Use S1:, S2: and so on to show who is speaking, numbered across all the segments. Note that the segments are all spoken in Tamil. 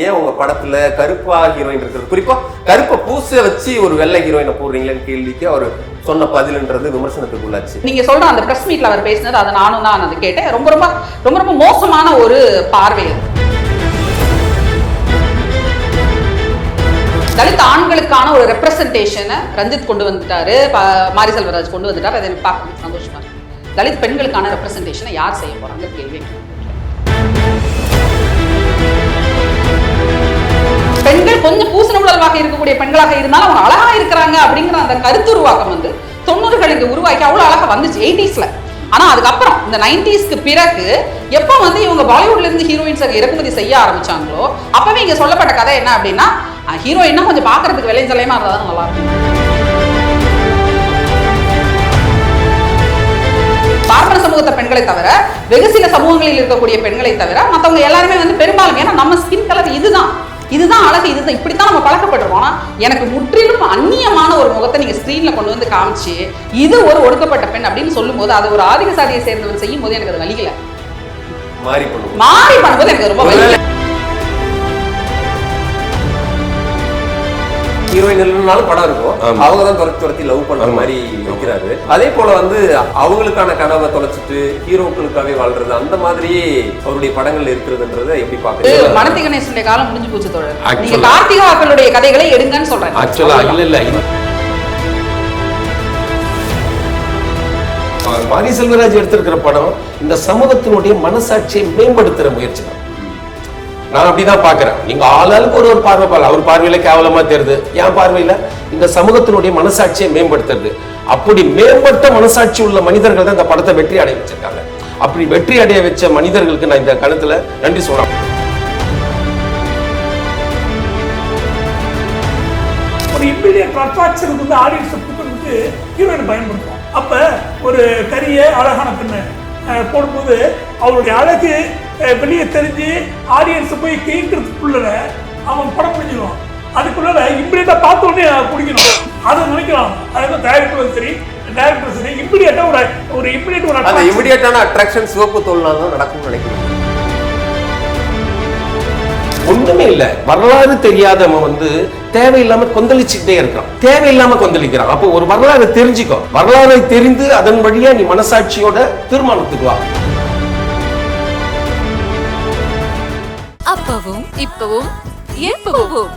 S1: ஏன் உங்க படத்துல கருப்பா ஹீரோயின் இருக்கிறது, குறிப்பா கருப்பை பூச வச்சு ஒரு வெள்ளை ஹீரோயினை போடுறீங்களேன்னு கேள்விக்கு அவர் சொன்ன பதில்ன்றது விமர்சனத்துக்குள்ளாச்சு.
S2: நீங்க சொல்ற அந்த பிரஸ் மீட்ல அவர் பேசினது அதை நானும் தான் அது கேட்டேன். ரொம்ப ரொம்ப ரொம்ப ரொம்ப மோசமான ஒரு பார்வை அது. தலித் ஆண்களுக்கான ஒரு ரெப்ரசன்டேஷனை ரஞ்சித் கொண்டு வந்துட்டாரு, மாரி செல்வராஜ் கொண்டு வந்துட்டாரு. அதை எனக்கு பார்க்க சந்தோஷமா இருக்கு. தலித் பெண்களுக்கான ரெப்ரசன்டேஷனை யார் செய்ய போறாங்க கேள்வி. பெண்கள் கொஞ்சம் பூசண உடல்வாக இருக்கக்கூடிய பெண்களாக இருந்தாலும் அவங்க அழகா இருக்கிறாங்க அப்படிங்கிற அந்த கருத்துருவாக்கம் வந்து 90களுக்கு உருவாக்கி அவ்வளவு அழகா வந்துச்சு 80ஸ்ல. ஆனா அதுக்கப்புறம் இந்த 90ஸ்க்கு பிறகு எப்ப வந்து இவங்க பாலிவுட்ல இருந்து ஹீரோயின்ஸ் இறக்குமதி செய்ய ஆரம்பிச்சாங்களோ அப்பவே இங்க சொல்லப்பட்ட கதை என்ன அப்படின்னா, ஹீரோயின்னா கொஞ்சம் பாக்குறதுக்கு விலை ஜலையமா இருந்தாதான் நல்லா இருக்கும். பார்ப்பன சமூகத்தை பெண்களை தவிர வெகு சில சமூகங்களில் இருக்கக்கூடிய பெண்களை தவிர மற்றவங்க எல்லாருமே வந்து பெரும்பாலும், ஏன்னா நம்ம ஸ்கின் கலர் இதுதான் அழகு, இதுதான் இப்படித்தான் நம்ம பழக்கப்பட்டிருக்கோம். எனக்கு முற்றிலும் அந்நியமான ஒரு முகத்தை நீங்க ஸ்கிரீன்ல கொண்டு வந்து காமிச்சு இது ஒரு ஒடுக்கப்பட்ட பெண் அப்படின்னு சொல்லும் போது அது ஒரு ஆதிக்க சாதியை சேர்ந்தவன் செய்யும் போது எனக்கு அது வலிக்கல. மாறி பண்ணும்போது எனக்கு ரொம்ப வலிக்கல.
S1: ஹீரோயின் இல்லைனாலும் படம் இருக்கும், அவங்க தான் துரத்தி லவ் பண்ற மாதிரி வைக்கிறாரு. அதே போல வந்து அவங்களுக்கான கனவை தொலைச்சிட்டு ஹீரோக்களுக்காகவே வாழ்றது அந்த மாதிரியே அவருடைய படங்கள்ல இருக்கிறதுன்றத எப்படி பாக்குறீங்க?
S2: மனத்தி கணேசனுடைய காலம் முடிஞ்சு போச்சு தோழர். நீங்க கார்த்திகாக்களுடைய கதைகளை எடுங்கன்னு சொல்றேன்.
S3: ஆக்சுவலா இல்ல மாரி செல்வராஜ் எடுத்திருக்கிற படம் இந்த சமூகத்தினுடைய மனசாட்சியை மேம்படுத்துற முயற்சி தான். நான் அப்படிதான் பாக்குறேன். நீங்க ஆளாளுக்கு ஒரு பார்வை பாரு, அவர் பார்வையில கேவலமா தெரியுது, என் பார்வையில இந்த சமூகத்தினுடைய மனசாட்சியை மேம்படுத்துறது. அப்படி மேம்பட்ட மனசாட்சி உள்ள மனிதர்கள் தான் இந்த படத்தை வெற்றி அடைய வச்சிருக்காங்க. அப்படி வெற்றி அடைய வச்ச மனிதர்களுக்கு நான் இந்த கணத்துல நன்றி சொல்றேன்.
S4: ஒரு இம்மீடியட் அட்ராக்ஷனுக்கு வந்து ஆடியன்ஸ் கொடுக்கறதுக்கு ஹீரோயின் பயன்படுத்தும். அப்ப ஒரு கரிய அழகான பெண்ணை போடும்போது அவருடைய அழகு வெளியே தெரிஞ்சு ஆடியன்ஸ் போய் கேட்கறதுக்குள்ள அவன் படம் முடிஞ்சிடுவான். அதுக்குள்ள இம்மிடியட்டா பார்த்த உடனே பிடிக்கணும் அதை நினைக்கிறான். அதாவது டைரக்டரும் சரி டைரக்டரும் சரி இம்மிடியட்டா ஒரு
S1: இம்மிடியட்டான அட்ராக்ஷன் சிவப்பு தோல்னால நடக்கும்னு நினைக்கிறேன்.
S3: ஒண்ணுமே இல்ல, வரலாறு தெரியாதவன் வந்து தேவையில்லாம கொந்தளிச்சுக்கிட்டே இருக்கான், தேவையில்லாம கொந்தளிக்கிறான். அப்போ ஒரு வரலாறு தெரிஞ்சுக்கோ, வரலாறை தெரிந்து அதன் வழியா நீ மனசாட்சியோட தீர்மானத்துக்கு வா.
S5: அப்பவும் இப்பவும் எப்பவும்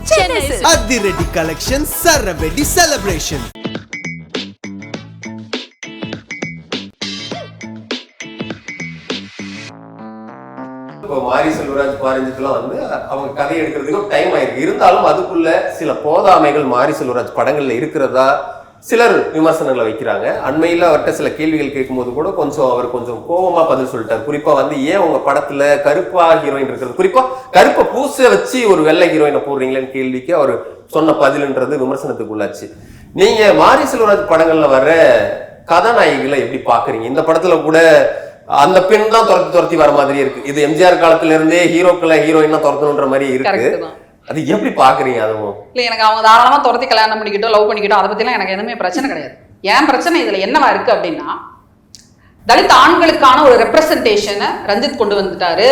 S6: அதிரடி கலெக்ஷன், சரவெடி செலிப்ரேஷன்.
S1: இப்போ மாரி செல்வராஜ் பாரஞ்சித்துலாம் வந்து அவங்க கதை எடுக்கிறதுக்கு டைம் ஆயிருக்கு. இருந்தாலும் அதுக்குள்ள சில போதாமைகள் மாரி செல்வராஜ் படங்கள்ல இருக்கிறதா சிலர் விமர்சனங்களை வைக்கிறாங்க. அண்மையில் அவர்கிட்ட சில கேள்விகள் கேட்கும்போது கூட அவர் கொஞ்சம் கோபமா பதில் சொல்லிட்டார். குறிப்பா வந்து ஏன் உங்க படத்துல கருப்பா ஹீரோயின் இருக்கிறது, குறிப்பா கருப்பை பூச வச்சு ஒரு வெள்ளை ஹீரோயினை போடுறீங்களேன்னு கேள்விக்கு அவர் சொன்ன பதில்ன்றது விமர்சனத்துக்குள்ளாச்சு. நீங்க மாரி செல்வராஜ் படங்கள்ல வர்ற கதாநாயகிகளை எப்படி பாக்குறீங்க? இந்த படத்துல கூட அந்த பெண் தான் துரத்தி வர மாதிரி இருக்கு. இது எம்ஜிஆர் காலத்துல இருந்தே ஹீரோக்களை ஹீரோயின் தான் துரத்தணுன்ற மாதிரி இருக்கு. அது எப்படி பாக்குறீங்க? அதுவும்
S2: இல்ல, எனக்கு அவங்க தாராளமா துரத்தி கல்யாணம் பண்ணிக்கிட்டோ லவ் பண்ணிக்கிட்டோ அதை பத்திலாம் எனக்கு எதுவுமே பிரச்சனை கிடையாது. ஏன் பிரச்சனை இதுல என்னவா இருக்கு அப்படின்னா, தலித் ஆண்களுக்கான ஒரு ரெப்ரசன்டேஷனை ரஞ்சித் கொண்டு வந்துட்டாரு,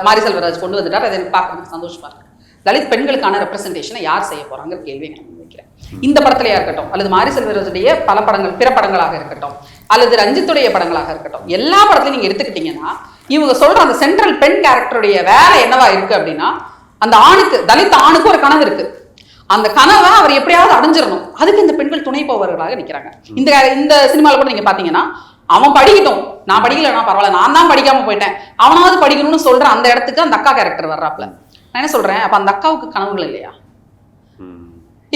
S2: மாரி செல்வராஜ் கொண்டு வந்துட்டாரு. அதை எனக்கு பார்க்க சந்தோஷமா இருக்கு. தலித் பெண்களுக்கான ரெப்ரசன்டேஷனை யார் செய்ய போறாங்கிற கேள்வி நான் வைக்கிறேன். இந்த படத்திலேயா இருக்கட்டும், அல்லது மாரி செல்வராஜுடைய பல படங்கள் பிற படங்களாக இருக்கட்டும், அல்லது ரஞ்சித்துடைய படங்களாக இருக்கட்டும், எல்லா படத்தையும் நீங்க எடுத்துக்கிட்டீங்கன்னா இவங்க சொல்ற அந்த சென்ட்ரல் பெண் கேரக்டருடைய வேலை என்னவா இருக்கு அப்படின்னா, அந்த ஆணுக்கு, தலித் ஆணுக்கு ஒரு கனவு இருக்கு. அந்த கனவை அவர் எப்படியாவது அடைஞ்சிடணும். அதுக்கு இந்த பெண்கள் துணை போவர்களாக நிற்கிறாங்க. இந்த சினிமாவில் கூட நீங்க பாத்தீங்கன்னா, அவன் படிக்கட்டும், நான் படிக்கலன்னா பரவாயில்ல, நான் தான் படிக்காம போயிட்டேன், அவனாவது படிக்கணும்னு சொல்ற அந்த இடத்துக்கு அந்த அக்கா கேரக்டர் வர்றாப்ல. நான் என்ன சொல்றேன், அப்ப அந்த அக்காவுக்கு கனவுகள் இல்லையா?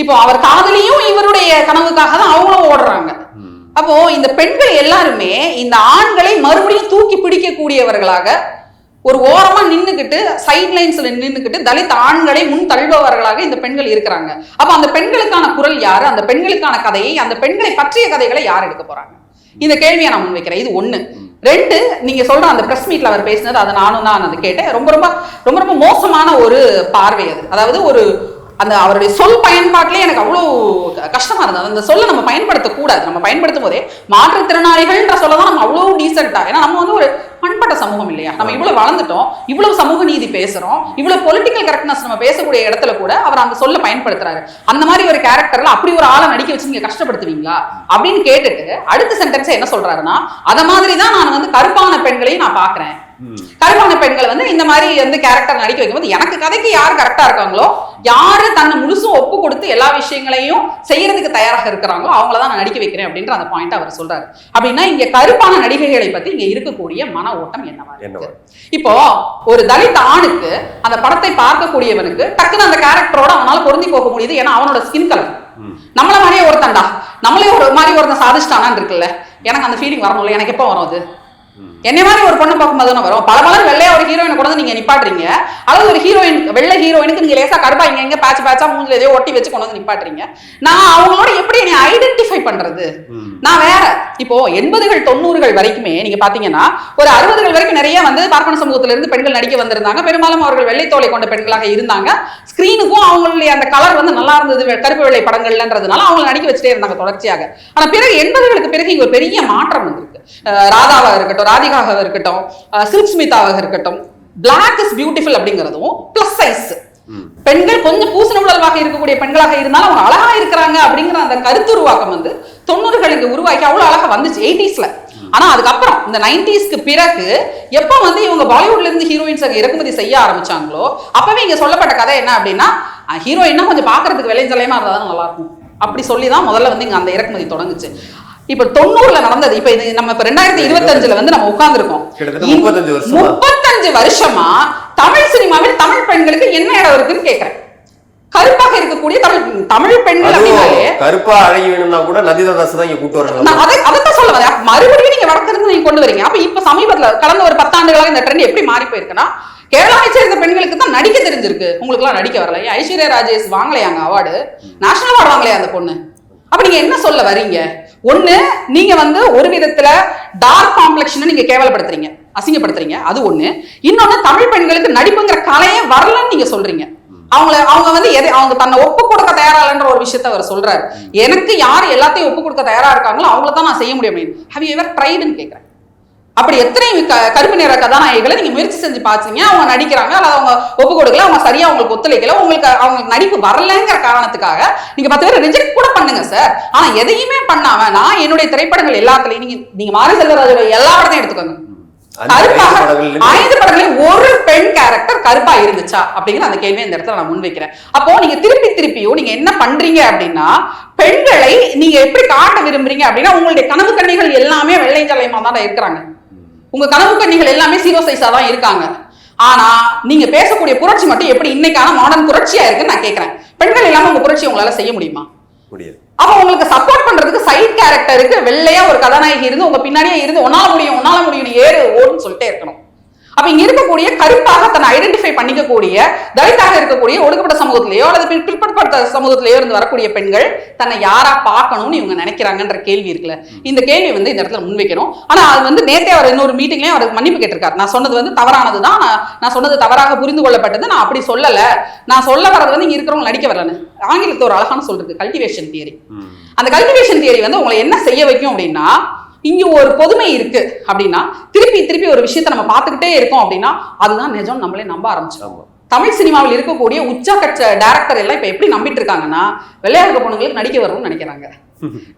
S2: இப்போ அவர் காதலியும் இவருடைய கனவுக்காக தான் அவங்களும் ஓடுறாங்க. அப்போ இந்த பெண்கள் எல்லாருமே இந்த ஆண்களை மறுபடியும் தூக்கி பிடிக்கக்கூடியவர்களாக ஒரு ஓரமா நின்னுக்கிட்டு, சைட் லைன்ஸ்ல நின்னுக்கிட்டு தலித் ஆண்களை முன் தள்ளுபவர்களாக இந்த பெண்கள் இருக்கிறாங்க. அப்ப அந்த பெண்களுக்கான குரல் யாரு? அந்த பெண்களுக்கான கதையை, அந்த பெண்களை பற்றிய கதைகளை யார் எடுக்க போறாங்க? இந்த கேள்வியை நான் முன்வைக்கிறேன். இது ஒண்ணு. ரெண்டு, நீங்க சொல்ற அந்த பிரஸ் மீட்ல அவர் பேசினது அதை நானும் தான் அது கேட்டேன். ரொம்ப ரொம்ப ரொம்ப ரொம்ப மோசமான ஒரு பார்வை அது. அதாவது அந்த அவருடைய சொல் பயன்பாட்டிலே எனக்கு அவ்வளவு கஷ்டமா இருந்தது. அந்த சொல்ல நம்ம பயன்படுத்தக்கூடாது. நம்ம பயன்படுத்தும் போதே மாற்றுத்திறனாளிகள்ன்ற சொல்லதான் நம்ம அவ்வளவு டீசென்டா, ஏன்னா நம்ம வந்து ஒரு பண்பட்ட சமூகம் இல்லையா, நம்ம இவ்வளவு வளர்ந்துட்டோம், இவ்வளவு சமூக நீதி பேசுறோம், இவ்வளவு பொலிட்டிக்கல் கரெக்ட்னஸ் நம்ம பேசக்கூடிய இடத்துல கூட அவர் அந்த சொல்ல பயன்படுத்துறாரு. அந்த மாதிரி ஒரு கேரக்டர்ல அப்படி ஒரு ஆளை நடிக்க வச்சு நீங்க கஷ்டப்படுத்துவீங்களா அப்படின்னு கேட்டுட்டு அடுத்த சென்டென்ஸ் என்ன சொல்றாருன்னா, அத மாதிரிதான் நான் வந்து கருப்பான பெண்களையும் நான் பாக்குறேன். கருப்பான பெண்களை வந்து இந்த மாதிரி வந்து கேரக்டர் நடிக்க வைக்கும்போது எனக்கு கதைக்கு யாரு கரெக்டா இருக்காங்களோ, யாரு தன்னை முழுசும் ஒப்பு கொடுத்து எல்லா விஷயங்களையும் செய்யறதுக்கு தயாராக இருக்கிறாங்களோ அவங்களதான் நான் நடிக்க வைக்கிறேன் அப்படின்ற அந்த பாயிண்ட் அவர் சொல்றாரு. அப்படின்னா இங்க கருப்பான நடிகைகளை பத்தி இங்க இருக்கக்கூடிய மன ஓட்டம் என்னவா இருக்கு? இப்போ ஒரு தலித் ஆணுக்கு அந்த படத்தை பார்க்கக்கூடியவனுக்கு டக்குன்னு அந்த கேரக்டரோட அவனால பொருந்தி போக முடியுது. ஏன்னா அவனோட ஸ்கின் கலர் நம்மள மாதிரியே ஒருத்தன்டா, நம்மளே ஒரு மாதிரி ஒருத்தன் சாதிச்சிட்டானான்னு இருக்குல்ல, எனக்கு அந்த ஃபீலிங் வரணும்ல. எனக்கு எப்போ வரும் அது? என்ன மாதிரி ஒரு பொண்ணு பார்க்கும்போது தானே வரும். பல மலர் வெள்ளையா ஒரு ஹீரோயினை கூட நீங்க நிப்பாட்டுறீங்க, அல்லது ஒரு ஹீரோயின் வெள்ளை ஹீரோயினுக்கு நீங்க லேசா கருப்பா இங்க பேட்ச் பேட்சா மூஞ்சில எதையோ ஒட்டி வச்சு கொண்டு வந்து நிப்பாட்டுறீங்க. நான் அவங்களோட எப்படி என்னை ஐடென்டிஃபை பண்றது? நான் வேற. இப்போ 80கள் 90கள் வரைக்குமே நீங்க பாத்தீங்கன்னா ஒரு 60கள் வரைக்கும் நிறைய வந்து பார்ப்பன சமூகத்துல இருந்து பெண்கள் நடிக்க வந்திருந்தாங்க. பெரும்பாலும் அவர்கள் வெள்ளை தோலை கொண்ட பெண்களாக இருந்தாங்க. ஸ்கிரீனுக்கும் அவங்களுடைய அந்த கலர் வந்து நல்லா இருந்தது கருப்பு வெள்ளை படங்கள்ன்றதுனால அவங்க நடிக்க வச்சுட்டே இருந்தாங்க தொடர்ச்சியாக. ஆனா பிறகு 80களுக்கு பிறகு இங்க ஒரு பெரிய மாற்றம் வந்திருக்கு. ராதாவா இருக்கட்டும், ராதிகாவாக இருக்கட்டும், சில்க் ஸ்மிதாவாக இருக்கட்டும், பிளாக் இஸ் பியூட்டிஃபுல் அப்படிங்கிறதும் பிளஸ் சைஸ் பெண்கள் கொஞ்சம் பூசண உடல்வாக இருக்கக்கூடிய பெண்களாக இருந்தாலும் அவங்க அழகா இருக்கிறாங்க அப்படிங்கிற அந்த கருத்துருவாக்கம் வந்து 90களுக்கு உருவாக்கி அவ்வளவு அழகா வந்துச்சு 80ஸ்ல. ஆனா அதுக்கப்புறம் இந்த 90ஸ்க்கு பிறகு எப்ப வந்து இவங்க பாலிவுட்ல இருந்து ஹீரோயின்ஸ் இறக்குமதி செய்ய ஆரம்பிச்சாங்களோ அப்பவே இங்க சொல்லப்பட்ட கதை என்ன அப்படின்னா, ஹீரோயின்னா கொஞ்சம் பாக்குறதுக்கு விளைஞ்சலையமா இருந்தாதான் நல்லா இருக்கும் அப்படி சொல்லிதான் முதல்ல வந்து இங்க அந்த இறக்குமதி தொடங்குச்சு. இப்ப 90ல நடந்தது. இப்ப இது நம்ம இப்ப 2025ல வந்து நம்ம உட்கார்ந்துருக்கோம். 35 வருஷமா தமிழ் சினிமாவில் தமிழ் பெண்களுக்கு என்ன இடம் இருக்குன்னு கேக்குறேன். கருப்பாக இருக்கக்கூடிய தமிழ் பெண்கள் அப்படின்னாலே
S1: கருப்பா அழகி வேணும்னா கூட நதிதாஸ் தான் இங்க கூட்டு வரணும்.
S2: அதைத்தான் சொல்ல வரேன். மறுபடியும் நீங்க வடக்கிருந்து நீங்க கொண்டு வரீங்க. அப்ப இப்ப சமீபத்துல கடந்த ஒரு 10 ஆண்டுகளாக இந்த ட்ரெண்ட் எப்படி மாறி போயிருக்குன்னா, கேரளாவை சேர்ந்த பெண்களுக்கு தான் நடிக்க தெரிஞ்சிருக்கு, உங்களுக்கு எல்லாம் நடிக்க வரல. ஐஸ்வர்யா ராஜேஷ் வாங்கலையாங்க அவார்டு, நேஷனல் அவார்டு வாங்கலையா அந்த பொண்ணு? அப்ப நீங்க என்ன சொல்ல வரீங்க? ஒண்ணு, நீங்க வந்து ஒரு விதத்துல டார்க் காம்ப்ளெக்ஷனை நீங்க கேவலப்படுத்துறீங்க, அசிங்கப்படுத்துறீங்க, அது ஒண்ணு. இன்னொன்னு, தமிழ் பெண்களுக்கு நடிப்புங்கிற கலையே வரலன்னு நீங்க சொல்றீங்க. அவங்க வந்து அவங்க தன்னை ஒப்பு கொடுக்க தயாரா இல்லைன்ற ஒரு விஷயத்த அவர் சொல்றாரு. எனக்கு யார் எல்லாத்தையும் ஒப்பு கொடுக்க தயாரா இருக்காங்களோ அவங்கள தான் நான் செய்ய முடியும். ஹேவ் யூ எவர் ட்ரைடுன்னு கேட்கிறேன். அப்படி எத்தனை கருப்பு நிற கதாநாயகிகளை நீங்க முயற்சி செஞ்சு பாத்தீங்க, அவங்க நடிக்கிறாங்க அல்லது அவங்க ஒப்பு கொடுக்கல, அவங்க சரியா உங்களுக்கு ஒத்துழைக்கல, அவங்களுக்கு நடிப்பு வரலங்கிற காரணத்துக்காக நீங்க 10 பேர் ரிஜெக்ட் கூட பண்ணுங்க சார். ஆனா எதையுமே பண்ணாம நான் என்னுடைய திரைப்படங்கள் எல்லாத்துலயும் நீங்க மாரி செல்வராஜோட எல்லா படத்தையும் எடுத்துக்கோங்க, 5 படங்களையும் ஒரு பெண் கேரக்டர் கருப்பா இருந்துச்சா அப்படிங்கிற அந்த கேள்வியை இந்த இடத்துல நான் முன்வைக்கிறேன். அப்போ நீங்க திருப்பியும் நீங்க என்ன பண்றீங்க அப்படின்னா, பெண்களை நீங்க எப்படி காட்ட விரும்புறீங்க அப்படின்னா, உங்களுடைய கனவு கன்னிகள் எல்லாமே வெள்ளை ஜலையமா தான் இருக்கிறாங்க, உங்க கனவு கன்னிகள் எல்லாமே 0 சைஸா தான் இருக்காங்க. ஆனா நீங்க பேசக்கூடிய புரட்சி மட்டும் எப்படி இன்னைக்கான மாடர்ன் புரட்சியா இருக்குன்னு நான் கேட்கிறேன். பெண்கள் இல்லாம உங்க புரட்சி உங்களால செய்ய முடியுமா?
S1: முடியாது.
S2: அப்ப உங்களுக்கு சப்போர்ட் பண்றதுக்கு சைட் கேரக்டருக்கு வெள்ளையா ஒரு கதாநாயகி இருந்து உங்க பின்னாடியே இருந்து உன்னால முடியும் ஏறு ஓடுன்னு சொல்லிட்டே இருக்கணும். அப்ப இங்க இருக்கக்கூடிய கருப்பாக தன்னை ஐடென்டிஃபை பண்ணிக்கக்கூடிய தலித்தாக இருக்கக்கூடிய ஒடுக்கப்பட்ட சமூகத்திலேயோ அல்லது பிற்படுத்த சமூகத்திலேயோ இருந்து வரக்கூடிய பெண்கள் தன்னை யாரா பார்க்கணும்னு இவங்க நினைக்கிறாங்கன்ற கேள்வி இருக்குல்ல, இந்த கேள்வி வந்து இந்த இடத்துல முன்வைக்கணும். ஆனா அது வந்து நேத்தே அவர் இன்னொரு மீட்டிங்லயும் அவர் மன்னிப்பு கேட்டிருக்காரு. நான் சொன்னது வந்து தவறானதுதான், நான் சொன்னது தவறாக புரிந்து கொள்ளப்பட்டது, நான் அப்படி சொல்லல, நான் சொல்ல வர்றது வந்து இங்க இருக்கிறவங்க நடிக்க வரலன்னு. ஆங்கிலத்தில் ஒரு அழகான சொல்றது கல்டிவேஷன் தியரி. அந்த கல்டிவேஷன் தியரி வந்து உங்களை என்ன செய்ய வைக்கும் அப்படின்னா, இங்க ஒரு பொதுமை இருக்கு அப்படின்னா திருப்பி ஒரு விஷயத்தை நம்ம பார்த்துக்கிட்டே இருக்கோம் அப்படின்னா அதுதான் நிஜம் நம்மளே நம்ப ஆரம்பிச்சோம். தமிழ் சினிமாவில் இருக்கக்கூடிய உச்சகட்ச டைரக்டர் எல்லாம் இப்ப எப்படி நம்பிட்டு இருக்காங்கன்னா, வெள்ளையா இருக்க பொண்ணுங்களுக்கு நடிக்க வரணும்னு நினைக்கிறாங்க,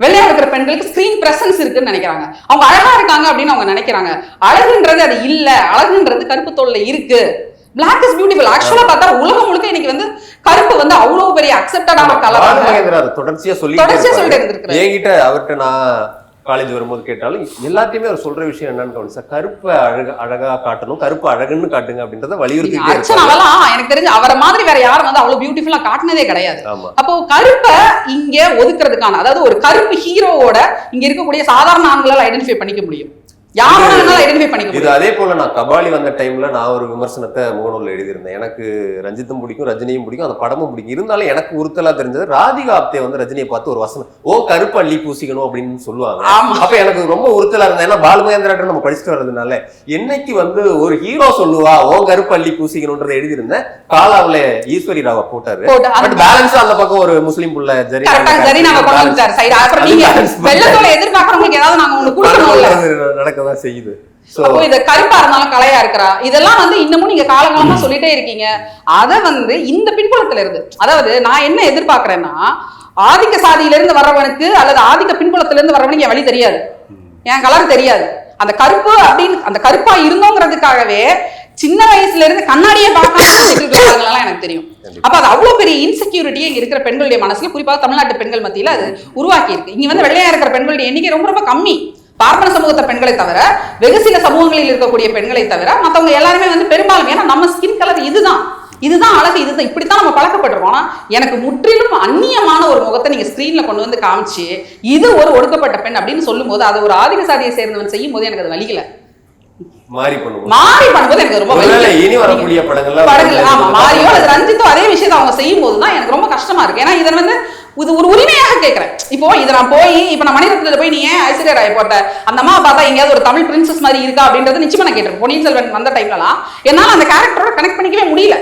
S2: வெள்ளையா இருக்கிற பெண்களுக்கு ஸ்கிரீன் பிரசன்ஸ் இருக்குன்னு நினைக்கிறாங்க, அவங்க அழகா இருக்காங்க அப்படின்னு அவங்க நினைக்கிறாங்க. அழகுன்றது அது இல்ல, அழகுன்றது கருப்பு தோல்ல இருக்கு. Black is beautiful. ஆக்சுவலா பார்த்தா உலகம் முழுக்க இன்னைக்கு வந்து கருப்பு வந்து அவ்வளவு பெரிய அக்செப்டடான கலர்
S1: தொடர்ச்சியா சொல்லிட்டு இருந்திருக்காரு. என்கிட்ட அவர்கிட்ட நான் காலேஜ் வரும்போது கேட்டாலும் எல்லாத்தையுமே அவர் சொல்ற விஷயம் என்னன்னு கவனிச்சா, கருப்பை அழகா காட்டணும், கருப்பு அழகுன்னு காட்டுங்க அப்படின்றத வலியுறுத்தி.
S2: எனக்கு தெரிஞ்சு அவரை மாதிரி வேற யாரும் வந்து அவ்வளவு பியூட்டிஃபுல்லா காட்டினதே கிடையாது. அப்போ கருப்பை இங்க ஒதுக்குறதுக்கான, அதாவது ஒரு கருப்பு ஹீரோவோட இங்க இருக்கக்கூடிய சாதாரண ஆண்களால் ஐடென்டிஃபை பண்ணிக்க முடியும். யாரும் ஐடென்டிஃபை பண்ணிக்க
S1: இது
S2: முடியும்.
S1: அதே போல நான் கபாலி வந்த டைம்ல நான் ஒரு விமர்சனத்தை முகநூல்ல எழுதியிருந்தேன். எனக்கு ரஞ்சித்தும் பிடிக்கும், ரஜினியும் பிடிக்கும், அந்த படமும் பிடிக்கும். இருந்தாலும் எனக்கு உறுத்தலா தெரிஞ்சது ராதிகா ஆப்தே வந்து ரஜினியை பார்த்து ஒரு வசனம், ஓ கருப்பு அள்ளி பூசிக்கணும் அப்படின்னு சொல்லுவாங்க. அப்ப எனக்கு ரொம்ப உறுத்தலா இருந்தது. ஏன்னா பாலுமகேந்திரா நம்ம படிச்சுட்டு வர்றதுனால என்னைக்கு வந்து ஒரு ஹீரோ சொல்லுவா ஓ கருப்பு அள்ளி பூசிக்கணும்ன்றதை எழுதியிருந்தேன். காலாவில ஈஸ்வரி ராவ போட்டாரு. பட் பேலன்ஸா அந்த பக்கம் ஒரு முஸ்லீம் புள்ள
S2: ஜரீனாவை கொண்டு வந்துட்டாரு சைடு. அப்புறம் நீங்க வெள்ளத்தோட எதிர்பார்க்கறவங்களுக்கு ஏதாவது நாங்க ஒண்ணு கொடுக்கணும்ல,
S1: நடக்கதான் செய்யுது.
S2: அப்போ இத கருப்பா இருந்தாலும் கலையா இருக்கிறா, இதெல்லாம் வந்து இன்னமும் நீங்க காலகாலமா சொல்லிட்டே இருக்கீங்க. அத வந்து இந்த பின்புலத்துல இருந்து, அதாவது நான் என்ன எதிர்பார்க்கிறேன்னா, ஆதிக்க சாதியில இருந்து வர்றவனுக்கு அல்லது ஆதிக்க பின்புலத்துல இருந்து வர்றவனுக்கு என் வழி தெரியாது, என் கலர் தெரியாது. அந்த கருப்பு அப்படின்னு அந்த கருப்பா இருந்தோங்கிறதுக்காகவே சின்ன வயசுல இருந்து கண்ணாடியை பார்க்காம எனக்கு தெரியும். அப்ப அது அவ்வளவு பெரிய இன்செக்யூரிட்டி இங்க இருக்கிற பெண்களுடைய மனசுல, குறிப்பாக தமிழ்நாட்டு பெண்கள் மத்தியில அது உருவாக்கி இருக்கு. இங்க வந்து வெள்ளையா இருக்கிற பெண்களுடைய எண்ணிக்கை ரொம்ப ரொம்ப கம்மி. பார்ப்பன சமூகத்தை பெண்களை தவிர, வெகு சில சமூகங்களில் இருக்கக்கூடிய பெண்களை தவிர மற்றவங்க எல்லாருமே வந்து பெரும்பாலும், ஏன்னா நம்ம ஸ்கின் கலர் இதுதான் அழகு, இதுதான் இப்படித்தான் நம்ம பழக்கப்பட்டிருக்கோம். ஆனா எனக்கு முற்றிலும் அந்நியமான ஒரு முகத்தை நீங்க ஸ்கிரீன்ல கொண்டு வந்து காமிச்சு இது ஒரு ஒடுக்கப்பட்ட பெண் அப்படின்னு சொல்லும் போது, அது ஒரு ஆதிக்க சாதியை சேர்ந்தவன் செய்யும் போது எனக்கு அது வலிக்கல. மாறி பண்ணும்போது எனக்கு ரொம்ப
S1: இனி வரக்கூடிய படங்கள்ல
S2: மாரியோ அல்லது ரஞ்சித்தோ அதே விஷயத்தை அவங்க செய்யும் போதுதான் எனக்கு ரொம்ப கஷ்டமா இருக்கு. ஏன்னா இதை வந்து இது ஒரு உரிமையாக கேட்கிறேன். இப்போ இதை நான் போய் இப்ப நான் மணிரத்னத்துல போய் நீ ஏன் ஐஸ்வர்யா ராய் போட்ட அந்த அம்மா பார்த்தா எங்கேயாவது ஒரு தமிழ் பிரின்சஸ் மாதிரி இருக்கா அப்படின்றது நிச்சயமா நான் கேட்டிருக்கேன். பொன்னியின் செல்வன் வந்த டைம்லலாம் என்னால அந்த கேரக்டரோட கனெக்ட் பண்ணிக்கவே முடியல,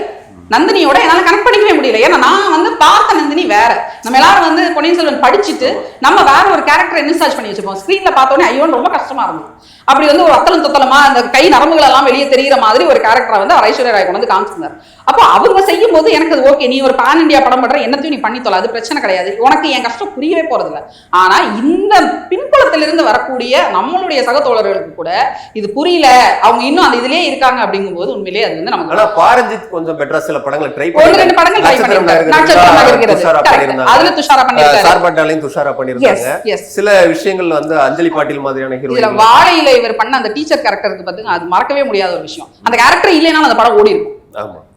S2: நந்தினியோட என்னால கனெக்ட் பண்ணிக்கவே முடியல. ஏன்னா நான் வந்து பார்த்த நந்தினி வேற. நம்ம எல்லாரும் வந்து பொன்னியின் செல்வன் படிச்சுட்டு நம்ம வேற ஒரு கேரக்டர் இன்சார்ஜ் பண்ணி வச்சிருப்போம். ஸ்கிரீன்ல பார்த்தோன்னே ஐயோன்னு ரொம்ப கஷ்டமா இருந்தது. அப்படி வந்து ஒரு அத்தலம் தொத்தலமா அந்த கை நரம்புகள் எல்லாம் வெளியே தெரிகிற மாதிரி ஒரு கேரக்டரை வந்து அவர் ஐஸ்வர்யா ராய் கொண்டு வந்து காமிச்சிருந்தார். அப்போ அவங்க செய்யும் போது எனக்கு அது ஓகே, நீ ஒரு பேன் இண்டியா படம் பண்ற, என்னத்தையும் நீ பண்ணி தொலை, அது பிரச்சனை கிடையாது, உனக்கு என் கஷ்டம் புரியவே போறது இல்லை. ஆனா இந்த பின்புலத்திலிருந்து வரக்கூடிய நம்மளுடைய சக தோழர்களுக்கு கூட இது புரியல, அவங்க இன்னும் அந்த இதுலயே இருக்காங்க அப்படிங்கும் போது உண்மையிலேயே அது வந்து நமக்கு.
S1: ஆனா பாரஞ்சித் கொஞ்சம் பெட்டரா சில படங்களை ட்ரை
S2: பண்ணி, ஒரு ரெண்டு படங்கள் ட்ரை பண்ணிருக்காரு. அதுல துஷாரா பண்ணிருக்காரு,
S1: சார்பட்டாலையும் துஷாரா பண்ணிருக்காங்க. சில விஷயங்கள் வந்து அஞ்சலி பாட்டில் மாதிரியான ஹீரோயின்,
S2: வாழையில இவர் பண்ண அந்த டீச்சர் கேரக்டருக்கு பாத்தீங்க, அது மறக்கவே முடியாத ஒரு விஷயம். அந்த கேரக்டர் இல்லைனாலும் அந்த படம் ஓடி இருக்கும்.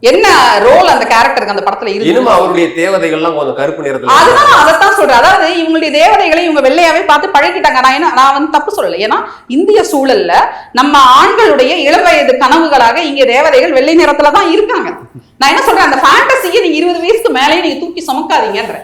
S2: என்ன ரோல் அந்த கேரக்டருக்கு அந்த படத்துல இருக்கு,
S1: இன்னும் அவருடைய தேவதைகள்லாம் கொஞ்சம் கருப்பு நிறத்துல.
S2: அதுதான் அதைத்தான் சொல்றேன். அதாவது இவங்களுடைய தேவதைகளை இவங்க வெள்ளையாவே பார்த்து பழகிட்டாங்க. நான் வந்து தப்பு சொல்லல. ஏன்னா இந்திய சூழல்ல நம்ம ஆண்களுடைய இளம் வயது கனவுகளாக இங்க தேவதைகள் வெள்ளை நிறத்துல தான் இருக்காங்க. நான் என்ன சொல்றேன், அந்த ஃபேண்டசியை நீங்க 20 வயசுக்கு மேலேயே நீங்க தூக்கி சுமக்காதீங்கன்ற.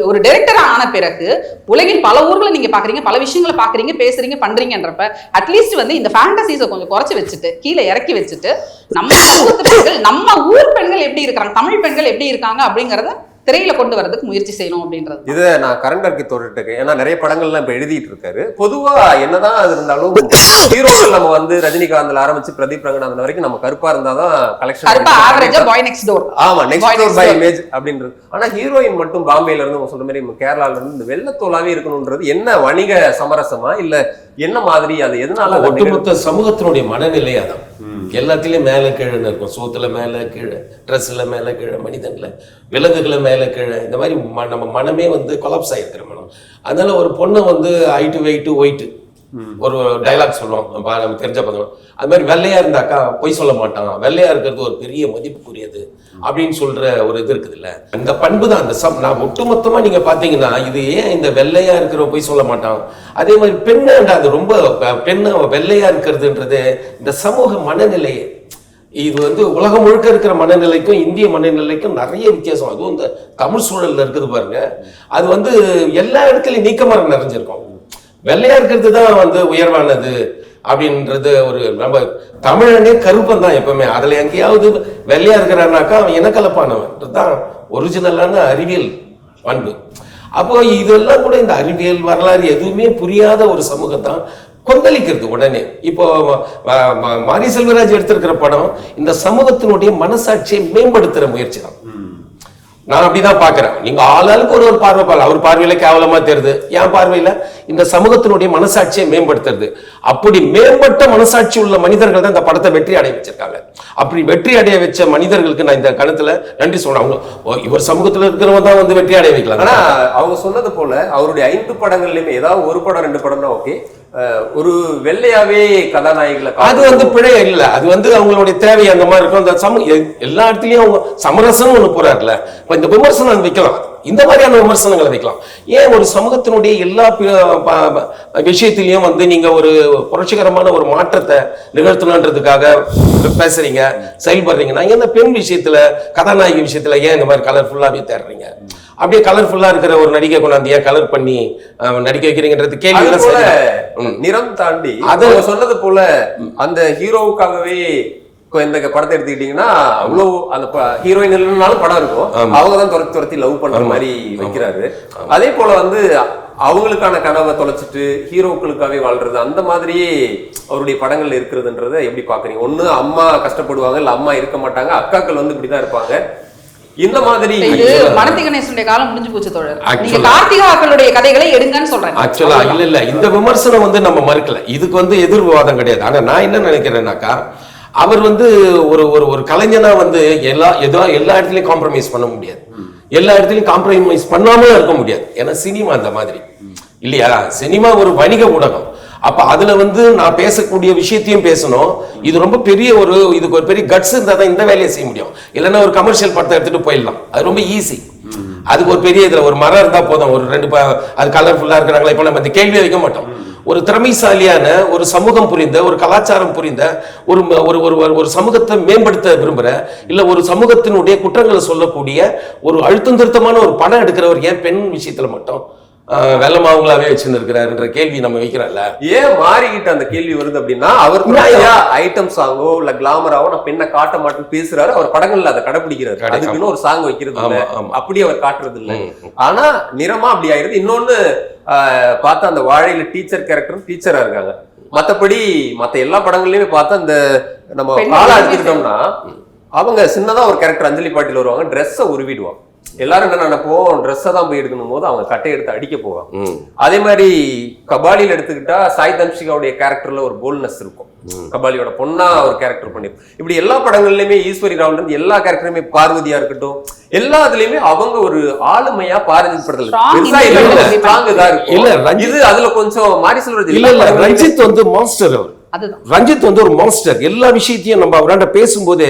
S2: ஒரு டைரக்டர் ஆன பிறகு உலகில் பல ஊர்களை நீங்க பாக்குறீங்க, பல விஷயங்களை பாக்குறீங்க, பேசுறீங்க, பண்றீங்கன்றப்ப அட்லீஸ்ட் வந்து இந்த ஃபேண்டசிஸை கொஞ்சம் குறைச்சு வச்சுட்டு கீழே இறக்கி வச்சுட்டு நம்ம சமூகத்து பெண்கள், நம்ம ஊர் பெண்கள் எப்படி இருக்காங்க, தமிழ் பெண்கள் எப்படி இருக்காங்க அப்படிங்கறத திரையில கொண்டு வரதுக்கு முயற்சி செய்யணும் அப்படின்றது.
S1: இதை நான் கரண்டருக்கு தோறிட்டு இருக்கேன். ஏன்னா நிறைய படங்கள்லாம் இப்ப எழுதிட்டு இருக்காரு. பொதுவா என்னதான் அது இருந்தாலும் ஹீரோக்கள் நம்ம வந்து ரஜினிகாந்த்ல ஆரம்பிச்சு பிரதீப் ரங்கநாதன் வரைக்கும் நம்ம கருப்பா இருந்தாதான் கலெக்ஷன். ஆமா, நெக்ஸ்ட் டோர் பை இமேஜ் அப்படின்றது. ஆனா ஹீரோயின் மட்டும் பாம்பேல இருந்து சொல்ற மாதிரி கேரளால இருந்து இந்த வெள்ளத்தோலாவே இருக்கணும்ன்றது என்ன வணிக சமரசமா இல்ல என்ன மாதிரி, அது எதனால?
S3: ஒட்டுமொத்த சமூகத்தினுடைய மனநிலை அதான். எல்லாத்திலயும் மேல கீழே இருக்கும். சோத்துல மேல கீழே, ட்ரெஸ்ல மேல கீழே, மனிதன்ல விலங்குகளை மேல கீழே, இந்த மாதிரி நம்ம மனமே வந்து கொலாப்ஸ் ஆயிருக்கிற மனம். அதனால ஒரு பொண்ணை வந்து ஹைட்டு வெயிட்டு ஒயிட்டு ஒரு டைலாக் சொல்லுவோம், நம்ம தெரிஞ்ச பதம். அது மாதிரி வெள்ளையா இருந்தாக்கா பொய் சொல்ல மாட்டான், வெள்ளையா இருக்கிறது ஒரு பெரிய மதிப்புக்குரியது அப்படின்னு சொல்ற ஒரு இது இருக்குது இல்ல. அந்த பண்பு தான் அந்த நான் ஒட்டுமொத்தமா நீங்க பாத்தீங்கன்னா இது ஏன் இந்த வெள்ளையா இருக்கிற பொய் சொல்ல மாட்டான். அதே மாதிரி பெண்ணு, அது ரொம்ப பெண்ணு வெள்ளையா இருக்கிறதுன்றது இந்த சமூக மனநிலையே. இது வந்து உலகம் முழுக்க இருக்கிற மனநிலைக்கும் இந்திய மனநிலைக்கும் நிறைய வித்தியாசம். அதுவும் இந்த தமிழ் சூழல்ல இருக்குது பாருங்க, அது வந்து எல்லா இடத்துலயும் நீக்கமாக நிறைஞ்சிருக்கும். வெள்ளையா இருக்கிறது தான் வந்து உயர்வானது அப்படின்றது ஒரு நம்ம தமிழனே கருப்பன் தான் எப்பவுமே. அதுல எங்கேயாவது வெள்ளையா இருக்கிறான்னாக்கா அவன் இனக்கலப்பானவன் தான் ஒரிஜினலான அறிவியல் பண்பு. அப்போ இதெல்லாம் கூட இந்த அறிவியல் வரலாறு எதுவுமே புரியாத ஒரு சமூகத்தான் கொந்தளிக்கிறது உடனே. இப்போ மாரி செல்வராஜ் எடுத்திருக்கிற படம் இந்த சமூகத்தினுடைய மனசாட்சியை மேம்படுத்துற முயற்சி தான். நான் அப்படிதான் பாக்குறேன். நீங்க ஆளாளுக்கு ஒரு பார்வை பாரு, அவர் பார்வையில கேவலமா தெரியுது, என் பார்வையில இந்த சமூகத்தினுடைய மனசாட்சியை மேம்படுத்துறது. அப்படி மேம்பட்ட மனசாட்சி உள்ள மனிதர்கள் தான் இந்த படத்தை வெற்றி அடைய வச்சிருக்காங்க. அப்படி வெற்றி அடைய வச்ச மனிதர்களுக்கு நான் இந்த கணத்துல நன்றி சொல்றேன். அவங்க இவர் சமூகத்துல இருக்கிறவங்க தான் வந்து வெற்றி அடைய வைக்கலாம்.
S1: ஆனா அவங்க சொன்னது போல அவருடைய 5 படங்கள்லயுமே ஏதாவது ஒரு படம் 2 படம் தான் ஓகே, ஒரு வெள்ளையாவே கதாநாயகிகளை
S3: அது வந்து பிழை இல்ல. அது வந்து அவங்களுடைய தேவை அந்த மாதிரி இருக்கும். அந்த எல்லா இடத்துலயும் அவங்க சமரசம் ஒண்ணு போறாருல. இப்ப இந்த விமர்சனம் வைக்கலாம், இந்த மாதிரியான விமர்சனங்களை வைக்கலாம். ஏன் ஒரு சமூகத்தினுடைய எல்லா விஷயத்திலையும் வந்து நீங்க ஒரு புரட்சிகரமான ஒரு மாற்றத்தை நிகழ்த்தணுன்றதுக்காக பேசுறீங்க, செயல்படுறீங்கன்னா இந்த பெண் விஷயத்துல, கதாநாயகி விஷயத்துல ஏன் இந்த மாதிரி கலர்ஃபுல்லாவே தேடுறீங்க? அப்படியே கலர்ஃபுல்லா இருக்கிற ஒரு நடிகை கொண்டாந்து ஏன் கலர் பண்ணி நடிக்க வைக்கிறீங்கன்றது கேள்வி.
S1: நிறம் தாண்டி அது சொன்னது போல அந்த ஹீரோவுக்காகவே இந்த படத்தை எடுத்துக்கிட்டீங்கன்னா அவ்வளவு அந்த ஹீரோயின் இல்லைனாலும் படம் இருக்கும், அவங்கதான் துரத்தி லவ் பண்ற மாதிரி வைக்கிறாரு. அதே போல வந்து அவங்களுக்கான கனவை தொலைச்சிட்டு ஹீரோக்களுக்காகவே வாழ்றது, அந்த மாதிரியே அவருடைய படங்கள்ல இருக்கிறதுன்றத எப்படி பாக்குறீங்க? ஒண்ணு அம்மா கஷ்டப்படுவாங்க, இல்ல அம்மா இருக்க மாட்டாங்க, அக்காக்கள் வந்து இப்படிதான் இருப்பாங்க. இந்த மாதிரி
S2: இது மனதி கணேசனுடைய காலம் முடிஞ்சு போச்சு தோழர். நீங்க கார்த்திகாக்களுடைய கதைகளை எடுங்கன்னு சொல்றேன்.
S3: ஆக்சுவலா இல்ல இந்த விமர்சனம் வந்து நம்ம மறுக்கல, இதுக்கு வந்து எதிர்வாதம் கிடையாது. ஆனா நான் என்ன நினைக்கிறேன்னாக்கா, அவர் வந்து ஒரு ஒரு கலைஞனா வந்து எல்லா இடத்துலயும் காம்ப்ரமைஸ் பண்ண முடியாது, எல்லா இடத்துலயும் காம்ப்ரமைஸ் பண்ணாமலும் இருக்க முடியாது. ஏன்னா சினிமா அந்த மாதிரி இல்லையா, சினிமா ஒரு வணிக ஊடகம். அப்ப அதுல வந்து நான் பேசக்கூடிய விஷயத்தையும் பேசணும். இது ரொம்ப பெரிய இதுக்கு ஒரு பெரிய கட்ஸ் இருந்தா தான் இந்த வேலையை செய்ய முடியும். இல்லைன்னா ஒரு கமர்ஷியல் படத்தை எடுத்துட்டு போயிடலாம், அது ரொம்ப ஈஸி. அதுக்கு ஒரு பெரிய இதுல ஒரு மரம் இருந்தா போதும், ஒரு 2 அது கலர்ஃபுல்லா இருக்கிறாங்களா இப்ப நம்ம இந்த கேள்வியை வைக்க மாட்டோம். ஒரு திறமைசாலியான, ஒரு சமூகம் புரிந்த, ஒரு கலாச்சாரம் புரிந்த, ஒரு ஒரு சமூகத்தை மேம்படுத்த விரும்புற, இல்ல ஒரு சமூகத்தினுடைய குற்றங்களை சொல்லக்கூடிய ஒரு அழுத்தம் திருத்தமான ஒரு படம் எடுக்கிறவர் ஏன் பெண் விஷயத்துல மட்டும் வெள்ளமாவங்களாவே வச்சிருந்திருக்கிறாருன்ற கேள்வி நம்ம வைக்கிறோம்ல.
S1: ஏன் மாறிக்கிட்ட அந்த கேள்வி வருது அப்படின்னா, அவர் ஐட்டம் சாங்கோ இல்ல கிளாமராவோ நான் பெண்ணை காட்ட மாட்டேன்னு பேசுறாரு, அவர் படங்கள்ல அதை கடைபிடிக்கிறாரு. அதுக்குன்னு ஒரு சாங் வைக்கிறது இல்ல, அப்படி அவர் காட்டுறது இல்ல. ஆனா நிறமா அப்படி ஆயிருது. இன்னொன்னு பார்த்தா அந்த வாழையில டீச்சர் கேரக்டரும் டீச்சரா இருக்காங்க. மத்தபடி மத்த எல்லா படங்கள்லயுமே பார்த்தா இந்த நம்ம காலை எடுத்துக்கிட்டோம்னா அவங்க சின்னதா ஒரு கேரக்டர் அஞ்சலி பாட்டில் வருவாங்க, ட்ரெஸ்ஸை உருவிடுவாங்க. எல்லாரும் என்ன நினைப்போம், ட்ரெஸ்ஸை தான் போய் எடுக்கணும் போது அவங்க கட்டை எடுத்து அடிக்க போவாங்க. அதே மாதிரி கபாலியில் எடுத்துக்கிட்டா சாய் தன்ஷிகாவுடைய கேரக்டர்ல ஒரு போல்ட்னஸ் இருக்கும், கபாலியோட பொண்ணா ஒரு கேரக்டர் பண்ணிருக்கும். இப்படி எல்லா படங்கள்லயுமே ஈஸ்வரி ராவ்ல இருந்து எல்லா கேரக்டருமே, பார்வதியா இருக்கட்டும், எல்லாத்துலயுமே அவங்க ஒரு ஆளுமையா பாரஞ்சித் படத்துல இது அதுல கொஞ்சம் மாரி செல்வராஜ்
S3: இல்ல ரஞ்சித் வந்து மாஸ்டர். ரஞ்சித் வந்து ஒரு மாஸ்டர். எல்லா விஷயத்தையும் நம்ம அவராண்ட பேசும்போது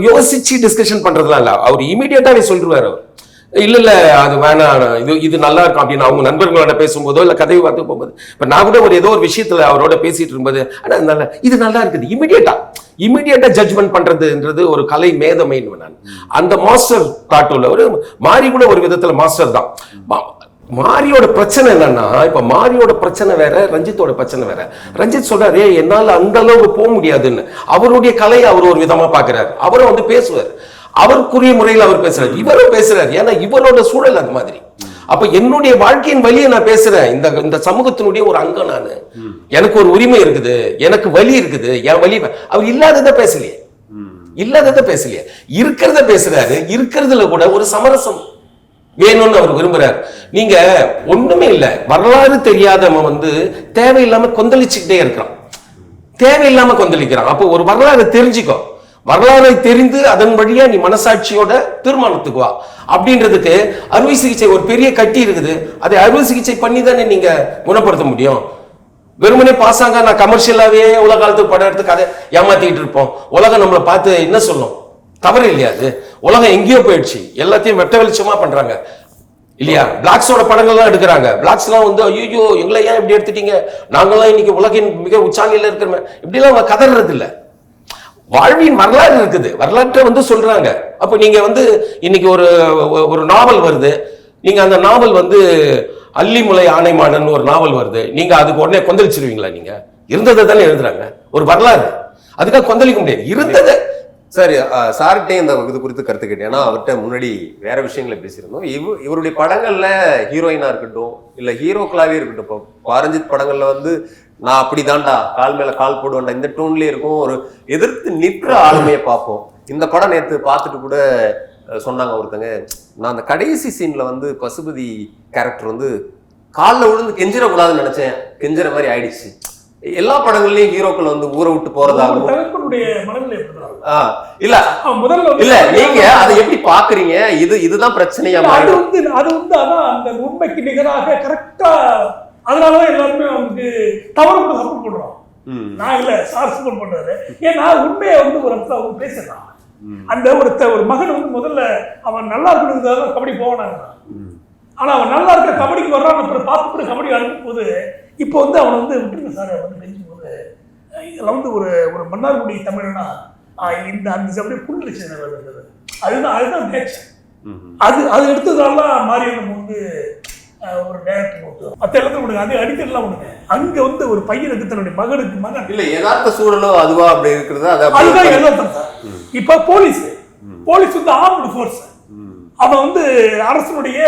S3: யோசிச்சு டிஸ்கஷன் பண்றதுலாம் இல்ல, அவர் இமீடியட்டாவே சொல்றாரு. அவர் இல்ல அது வேணாம், இது நல்லா இருக்கும் அப்படின்னு அவங்க நண்பர்களோட பேசும்போதோ இல்ல கதை பார்த்து போகும்போது, இப்ப நான் கூட ஏதோ ஒரு விஷயத்துல அவரோட பேசிட்டு இருக்கும்போது இது நல்லா இருக்குது, இமீடியட்டா ஜட்ஜ்மெண்ட் பண்றதுன்றது ஒரு கலை மேதமைன்னு நான் அந்த மாஸ்டர் தாட்டுல ஒரு மாறி கூட ஒரு விதத்துல மாஸ்டர் தான். மாரியோட பிரச்சனை என்னன்னா, இப்ப மாரியோட பிரச்சனை வேற, ரஞ்சித்தோட பிரச்சனை வேற. ரஞ்சித் சொல்றாரு என்னால அந்த அளவுக்கு போக முடியாதுன்னு. அவருடைய கலையை அவர் ஒரு விதமா பாக்குறாரு, அவரும் வந்து பேசுவார், அவருக்குரிய முறையில் அவர் பேசுறாரு, இவரும் பேசுறாரு. ஏன்னா இவரோட சூழல் அந்த மாதிரி. அப்ப என்னுடைய வாழ்க்கையின் வழியை நான் பேசுறேன், இந்த சமூகத்தினுடைய ஒரு அங்கம் நானு, எனக்கு ஒரு உரிமை இருக்குது, எனக்கு வலி இருக்குது, என் வலி. அவர் இல்லாததை பேசலையே, இருக்கிறத பேசுறாரு. இருக்கிறதுல கூட ஒரு சமரசம் வேணும்னு அவர் விரும்புறாரு. நீங்க ஒண்ணுமே இல்ல, வரலாறு தெரியாதவன் வந்து தேவையில்லாம கொந்தளிச்சுக்கிட்டே கொந்தளிக்கிறான். அப்போ ஒரு வரலாறு தெரிஞ்சுக்கோ, வரலாறை தெரிந்து அதன் வழியா நீ மனசாட்சியோட தீர்மானத்துக்கு வா. அப்படின்றதுக்கு அறுவை சிகிச்சை ஒரு பெரிய கட்டி இருக்குது, அதை அறுவை சிகிச்சை பண்ணி தானே நீங்க குணப்படுத்த முடியும். வெறுமனே பாசாங்க நான் கமர்ஷியலாவே உலக காலத்துக்கு படம் எடுத்து கதை ஏமாத்திக்கிட்டு இருப்போம். உலகம் நம்மளை பார்த்து என்ன சொல்லும்? தவறு இல்லையா? அது உலகம் எங்கேயோ போயிடுச்சு, எல்லாத்தையும் வெட்ட வெளிச்சமா பண்றாங்க இல்லையா? பிளாக்ஸோட படங்கள்லாம் எடுக்கிறாங்க. பிளாக்ஸ் எல்லாம் வந்து ஐயோ எங்களை ஏன் இப்படி எடுத்துட்டீங்க, நாங்கெல்லாம் இன்னைக்கு உலகின் மிக உச்சாணியில இருக்கிற இப்படிலாம் கதறது இல்ல. வாழ்வின் வரலாறு இருக்குது, வரலாற்றை வந்து சொல்றாங்க. அப்ப நீங்க வந்து இன்னைக்கு ஒரு நாவல் வருது, நீங்க அந்த நாவல் வந்து அல்லிமுலை ஆனைமாடன் ஒரு நாவல் வருது, நீங்க அதுக்கு உடனே கொந்தளிச்சிருவீங்களா? நீங்க இருந்ததை தானே எழுதுறாங்க, ஒரு வரலாறு, அதுக்காக கொந்தளிக்க முடியாது. இருந்ததை
S1: சரி, சார்கிட்டே இந்த இது குறித்து கருத்து கேட்டேன். ஏன்னா அவர்கிட்ட முன்னாடி வேற விஷயங்களை பேசியிருந்தோம். இவருடைய படங்கள்ல ஹீரோயினா இருக்கட்டும் இல்ல ஹீரோக்களாவே இருக்கட்டும், இப்போ பாரஞ்சித் படங்கள்ல வந்து நான் அப்படிதான்டா, கால் மேல கால் போடுவேன்டா, இந்த டோன்லயே இருக்கும், ஒரு எதிர்த்து நிற்கிற ஆளுமையை பார்ப்போம். இந்த படம் நேற்று பார்த்துட்டு கூட சொன்னாங்க ஒருத்தங்க, நான் அந்த கடைசி சீன்ல வந்து பசுபதி கேரக்டர் வந்து காலில் விழுந்து கெஞ்சிடக்கூடாதுன்னு நினைச்சேன், கெஞ்சிற மாதிரி ஆயிடுச்சு. எல்லா படங்கள்லயும் ஹீரோக்கள் வந்து ஊரை விட்டு போறதாகவும் இல்ல இல்ல நீங்க அதை எப்படி பாக்குறீங்க? இதுதான் பிரச்சனையா?
S4: அது வந்து அதான் அந்த உண்மைக்கு நிகராக கரெக்டா, அதனாலதான் எல்லாருமே வந்து தவறு கூட சப்போர்ட் பண்றோம். நான் இல்ல சார் சப்போர்ட் பண்றாரு. ஏன்னா உண்மையை வந்து ஒரு இடத்துல அவங்க பேசுறான். அந்த ஒரு மகன் வந்து முதல்ல அவன் நல்லா இருக்கிறதுக்காக கபடி போவானாங்க. ஆனா அவன் நல்லா இருக்க கபடிக்கு வர்றான், அப்புறம் பார்த்து கபடி அனுப்பும் போது இப்போ வந்து அவனை வந்து விட்டுருங்க சார் வந்து நினைக்கும் போது இதெல்லாம் வந்து ஒரு மன்னார்குடி தமிழனா இந்த அந்த அப்படியே புண்ணிச்சு வருது. அதுதான் நேச்சர். அது எடுத்ததால மாறி நம்ம வந்து ஒரு டேரக்டர் மற்ற இடத்துல உனக்கு அது அடிக்கலாம் உனக்கு அங்க வந்து ஒரு பையனுக்கு தன்னுடைய மகன்
S1: இல்ல யதார்த்த சூழலோ அதுவா அப்படி இருக்கிறது.
S4: அதுதான் யதார்த்தம் சார். இப்ப போலீஸ் வந்து ஆர்ம்டு ஃபோர்ஸ். அவன் வந்து அரசனுடைய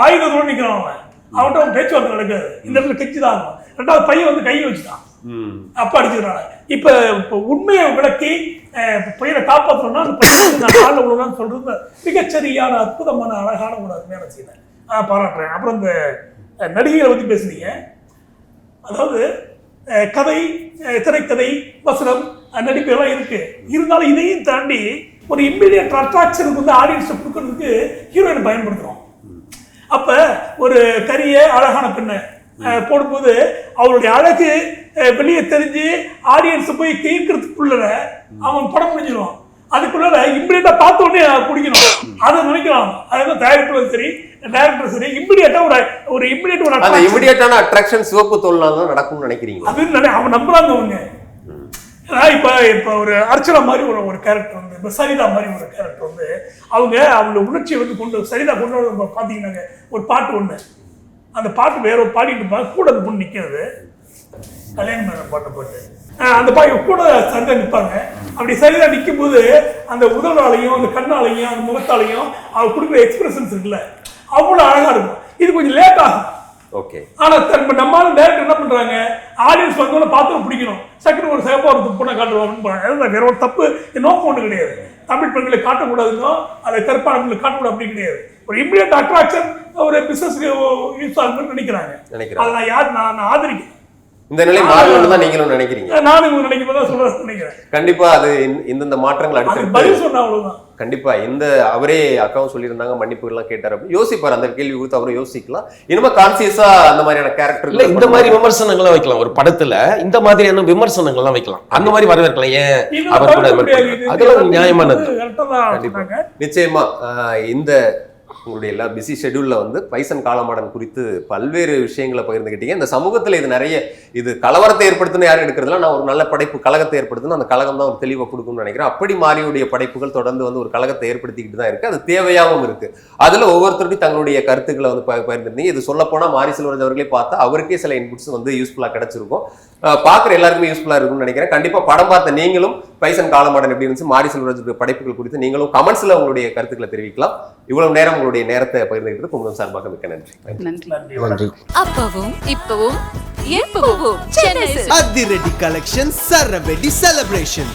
S4: ஆயுதத்தோடு நிற்கிறான். அவன்கிட்ட அவன் பேச்சுவார்த்தை நடக்காது. இந்த இடத்துல கெச்சுதான். ரெண்டாவது பையன் வந்து கையை வச்சுட்டான், அப்பா அடிச்சுக்கிறாங்க. இப்ப உண்மையை விளக்கி பையனை காப்பாற்றணும்னா அந்த பையன் நான் கால விடணும்னு சொல்றது மிகச்சரியான அற்புதமான அழகான ஒரு அருமையான சீனை பாராட்டுறேன். அப்புறம் இந்த நடிகைகளை பத்தி பேசுனீங்க. அதாவது கதை, திரைக்கதை, வசனம், நடிப்பு எல்லாம் இருக்கு. இருந்தாலும் இதையும் தாண்டி ஒரு இம்மீடியட் அட்ராக்ஷனுக்கு வந்து ஆடியன்ஸை கொடுக்கறதுக்கு ஹீரோயின் பயன்படுத்துறோம். அப்ப ஒரு கரிய அழகான பெண்ணை போடும்போது அவருடைய அழகு வெளியே தெரிஞ்சு ஆடியன்ஸை போய் கேட்கறதுக்குள்ள அவன் படம் முடிஞ்சிடுவான். அதுக்குள்ள இம்மிடியட்டா பார்த்த உடனே குடிக்கணும் அதை நினைக்கிறான். அதுதான் தயாரிப்பும் சரி டைரக்டர் சரி இம்மிடியட்டா ஒரு
S1: இம்மிடியட்டான அட்ராக்ஷன் சிவப்பு தோல்னால தான் நடக்கும்னு நினைக்கிறீங்க?
S4: அது அவன் நம்புறாங்க அவங்க. இப்ப ஒரு அர்ச்சனா மாதிரி ஒரு கேரக்டர் வந்து இப்ப சரிதா மாதிரி ஒரு கேரக்டர் வந்து அவங்க உணர்ச்சியை வந்து கொண்டு சரிதா கொண்டு பாத்தீங்கன்னாங்க ஒரு பாட்டு ஒண்ணு, அந்த பாட்டு வேற ஒரு பாடிட்டு இருப்பாங்க, கூட அந்த பொண்ணு நிக்கிறது கல்யாணம் மேல பாட்டு அந்த பாட்டு கூட சரிதா நிற்பாங்க. அப்படி சரிதா நிற்கும் போது அந்த உடலாலையும் அந்த கண்ணாலையும் அந்த முகத்தாலையும் அவ கொடுக்குற எக்ஸ்பிரஷன்ஸ் இருக்குல்ல அவ்வளவு அழகா இருக்கும். இது கொஞ்சம் லேட் ஆகும்.
S1: ஓகே. ஆனா
S4: நம்மளால டேரக்டர் என்ன பண்றாங்க, ஆடியன்ஸ் வந்தோட பார்த்து பிடிக்கணும், சக்குன்னு ஒரு சேப்பா ஒரு பொண்ணை காட்டுவாங்க. வேற ஒரு தப்பு நோக்கம் ஒண்ணு கிடையாது. தமிழ் பெண்களை காட்டக்கூடாதுன்னோ அதை கருப்பான பெண்களை காட்டக்கூடாது அப்படி கிடையாது. ஒரு இம்மிடியட் அட்ராக்ஷன் ஒரு பிசினஸ்க்கு யூஸ் ஆகுதுன்னு நினைக்கிறாங்க. அதை நான் ஆதரிக்கிறேன்.
S1: இந்த நிலை மாறணும்னு தான் நீங்களும் நினைக்கிறீங்க?
S4: நானும் நினைக்கிறதா சொல்றேன் நினைக்கிறேன்.
S1: கண்டிப்பா அது இந்த மாற்றங்கள் அடுத்து
S4: பதில் சொன்னா அவ்வளவுதான்.
S1: கண்டிப்பா அவரே அக்காவும் சொல்லியிருந்தாங்க, மன்னிப்புகள்லாம் கேட்டார். யோசிப்பார், அந்த கேள்வி கொடுத்து அவரும் யோசிக்கலாம். இனிமே கான்சியஸா அந்த மாதிரியான கேரக்டர்
S3: இல்ல இந்த மாதிரி விமர்சனங்கள்லாம் வைக்கலாம். ஒரு படத்துல இந்த மாதிரியான விமர்சனங்கள்லாம் வைக்கலாம், அந்த மாதிரி வரவேற்கலாம். ஏன் அவர் கூட அதெல்லாம் நியாயமானது.
S1: நிச்சயமா இந்த உங்களுடைய எல்லா பிஸி ஷெடியூல்ல வந்து பைசன் காலமாடன் குறித்து பல்வேறு விஷயங்களை பகிர்ந்துக்கிட்டீங்க. இந்த சமூகத்துல இது கலவரத்தை ஏற்படுத்துன்னு யாரும் எடுக்கிறதுல நான் ஒரு நல்ல படைப்பு கழகத்தை ஏற்படுத்தணும், அந்த கழகம் தான் ஒரு தெளிவை கொடுக்கும்னு நினைக்கிறேன். அப்படி மாறியுடைய படைப்புகள் தொடர்ந்து வந்து ஒரு கழகத்தை ஏற்படுத்திக்கிட்டு தான் இருக்கு. அது தேவையாகவும் இருக்கு. அதுல ஒவ்வொருத்தருக்கும் தங்களுடைய கருத்துக்களை வந்து பகிர்ந்துருந்தீங்க. இது சொல்ல போனா மாரி செல்வராஜ் அவர்களே பார்த்தா அவருக்கே சில இன்புட்ஸ் வந்து யூஸ்ஃபுல்லா கிடைச்சிருக்கும். பாக்குற எல்லாருக்குமே யூஸ்ஃபுல்லா இருக்கும்னு நினைக்கிறேன். கண்டிப்பா படம் பார்த்த நீங்களும் பைசன் காலமாடன் எப்படி இருந்துச்சு, மாரி செல்வராஜ் படைப்புகள் குறித்து நீங்களும் கமெண்ட்ஸ்ல உங்களுடைய கருத்துக்களை தெரிவிக்கலாம். இவ்வளவு நேரம் உங்களுடைய நேரத்தை பகிர்ந்துகிட்டு குமுதம் சார்பாக மிக்க நன்றி.
S5: அப்பவும் இப்பவும் எப்பவும் சென்னை
S6: அதிரடி கலெக்ஷன் சரவெடி செலிப்ரேஷன்.